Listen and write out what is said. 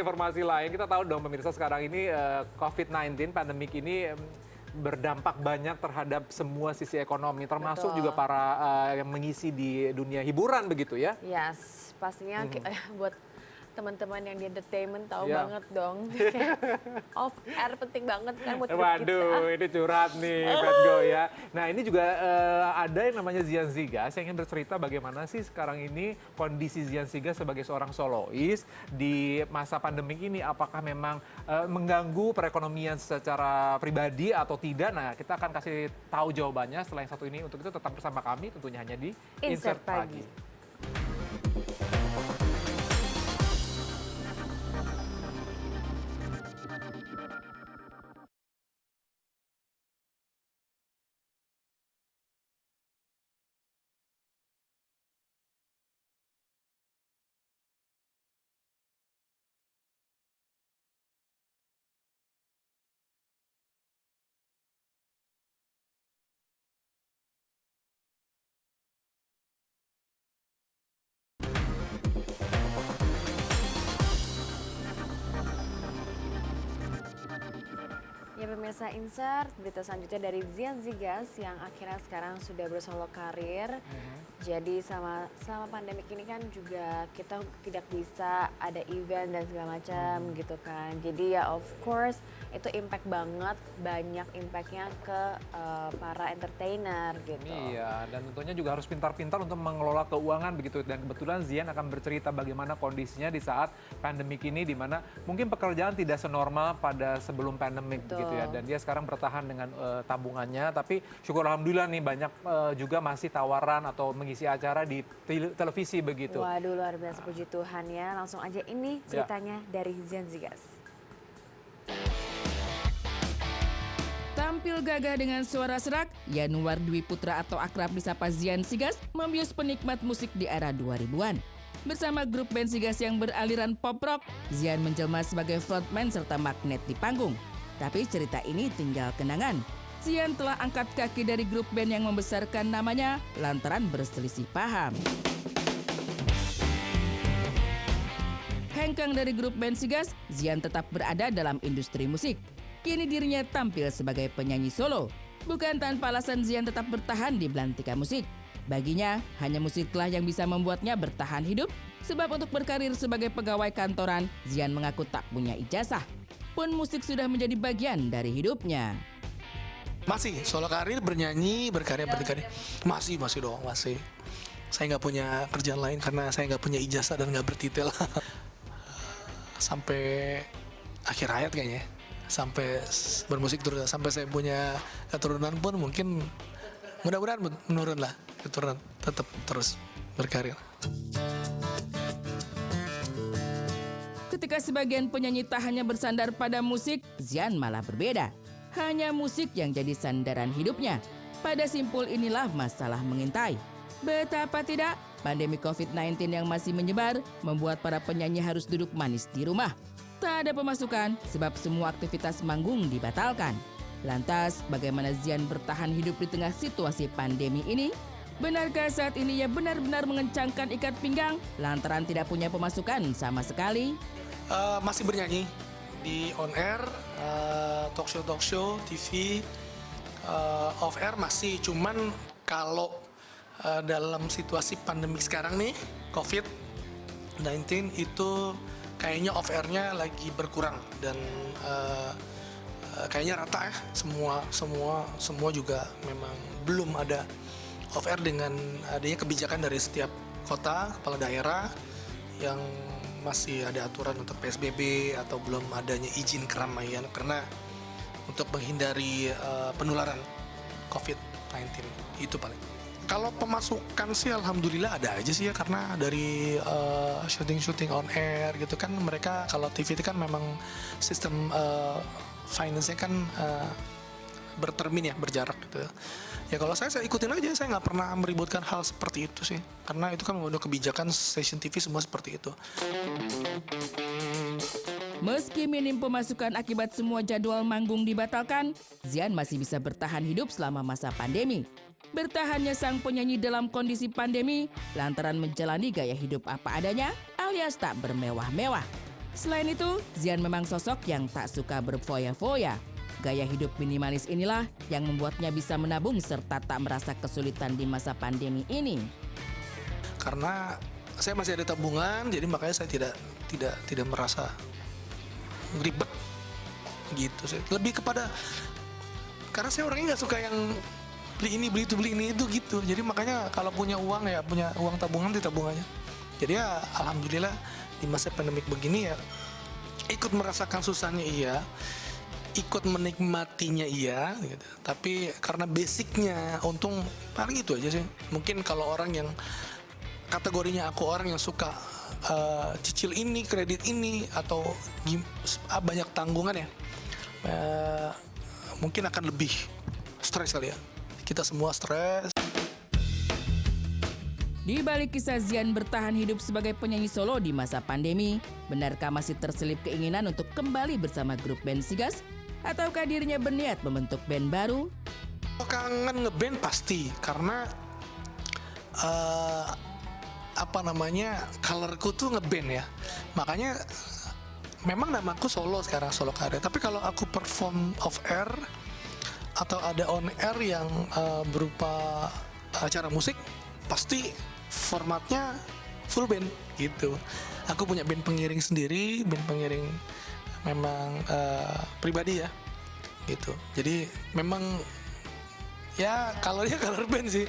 ke informasi lain, kita tahu dong pemirsa sekarang ini COVID-19, pandemik ini berdampak banyak terhadap semua sisi ekonomi, termasuk juga para yang mengisi di dunia hiburan begitu ya? Yes, pastinya buat teman-teman yang di entertainment tahu Iya. banget dong. Off air penting banget kan buat hidup Waduh, kita. ini curhat nih, Petgo ya. Nah ini juga ada yang namanya Zian Zigas yang ingin bercerita bagaimana sih sekarang ini kondisi Zian Zigas sebagai seorang solois di masa pandemi ini. Apakah memang mengganggu perekonomian secara pribadi atau tidak? Nah kita akan kasih tahu jawabannya setelah yang satu ini. Untuk itu tetap bersama kami tentunya hanya di Insert Pagi. Ya pemirsa Insert, berita selanjutnya dari Zian Zigas yang akhirnya sekarang sudah bersolo karir. Jadi sama pandemik ini kan juga kita tidak bisa ada event dan segala macam gitu kan. Jadi ya of course itu impact banget, banyak impactnya ke para entertainer gitu. Iya, dan tentunya juga harus pintar-pintar untuk mengelola keuangan begitu. Dan kebetulan Zian akan bercerita bagaimana kondisinya di saat pandemik ini, di mana mungkin pekerjaan tidak senormal pada sebelum pandemik begitu ya. Dan dia sekarang bertahan dengan tabungannya, tapi syukur alhamdulillah nih banyak juga masih tawaran atau mengisi acara di televisi begitu. Waduh luar biasa, puji Tuhan ya. Langsung aja ini ceritanya dari Zian Zigas. Tampil gagah dengan suara serak, Yanuar Dwi Putra atau akrab disapa Zian Zigas membius penikmat musik di era 2000-an. Bersama grup band Zigas yang beraliran pop rock, Zian menjelma sebagai frontman serta magnet di panggung. Tapi cerita ini tinggal kenangan. Zian telah angkat kaki dari grup band yang membesarkan namanya lantaran berselisih paham. Hengkang dari grup band Zigas, Zian tetap berada dalam industri musik. Kini dirinya tampil sebagai penyanyi solo. Bukan tanpa alasan Zian tetap bertahan di belantika musik. Baginya, hanya musiklah yang bisa membuatnya bertahan hidup. Sebab untuk berkarir sebagai pegawai kantoran, Zian mengaku tak punya ijazah. Pun musik sudah menjadi bagian dari hidupnya. Masih solo karir, bernyanyi, berkarya. Masih dong, masih. Saya nggak punya kerjaan lain karena saya nggak punya ijazah dan nggak bertitel. Sampai akhir hayat kayaknya. Sampai bermusik terus, sampai saya punya keturunan pun mungkin mudah-mudahan menurun lah keturunan, tetap terus berkarir. Ketika sebagian penyanyi tak hanya bersandar pada musik, Zian malah berbeda. Hanya musik yang jadi sandaran hidupnya. Pada simpul inilah masalah mengintai. Betapa tidak, pandemi COVID-19 yang masih menyebar membuat para penyanyi harus duduk manis di rumah. Tak ada pemasukan sebab semua aktivitas manggung dibatalkan. Lantas, bagaimana Zian bertahan hidup di tengah situasi pandemi ini? Benarkah saat ini ia benar-benar mengencangkan ikat pinggang lantaran tidak punya pemasukan sama sekali? Masih bernyanyi di on air, talk show, TV, off air masih. Cuman kalau dalam situasi pandemi sekarang nih, COVID-19 itu kayaknya off airnya lagi berkurang dan kayaknya rata ya. Semua juga memang belum ada off air dengan adanya kebijakan dari setiap kota, kepala daerah yang masih ada aturan untuk PSBB atau belum adanya izin keramaian karena untuk menghindari penularan COVID-19 itu paling. Kalau pemasukan sih alhamdulillah ada aja sih ya karena dari syuting on air gitu kan mereka kalau TV itu kan memang sistem finance-nya kan bertermin ya, berjarak gitu. Ya kalau saya ikutin aja, saya nggak pernah meributkan hal seperti itu sih. Karena itu kan udah kebijakan stasiun TV semua seperti itu. Meski minim pemasukan akibat semua jadwal manggung dibatalkan, Zian masih bisa bertahan hidup selama masa pandemi. Bertahannya sang penyanyi dalam kondisi pandemi lantaran menjalani gaya hidup apa adanya alias tak bermewah-mewah. Selain itu, Zian memang sosok yang tak suka berfoya-foya. Gaya hidup minimalis inilah yang membuatnya bisa menabung serta tak merasa kesulitan di masa pandemi ini. Karena saya masih ada tabungan, jadi makanya saya tidak merasa ribet gitu sih. Lebih kepada karena saya orangnya nggak suka yang beli ini beli itu gitu. Jadi makanya kalau punya uang ya punya uang tabungan di tabungannya. Jadi ya alhamdulillah di masa pandemik begini ya ikut merasakan susahnya iya, ikut menikmatinya iya gitu. Tapi karena basicnya untung paling itu aja sih. Mungkin kalau orang yang kategorinya aku orang yang suka cicil ini, kredit ini atau banyak tanggungan ya, mungkin akan lebih stres kali ya. Kita semua stres. Di balik kisah Zian bertahan hidup sebagai penyanyi solo di masa pandemi, benarkah masih terselip keinginan untuk kembali bersama grup band Sigas? Ataukah dirinya berniat membentuk band baru? Kangen ngeband pasti, karena colorku tuh ngeband ya. Makanya memang namaku solo sekarang, solo karir. Tapi kalau aku perform off air atau ada on air yang berupa acara musik, pasti formatnya full band gitu. Aku punya band pengiring sendiri, band pengiring memang pribadi ya gitu. Jadi memang ya color band sih.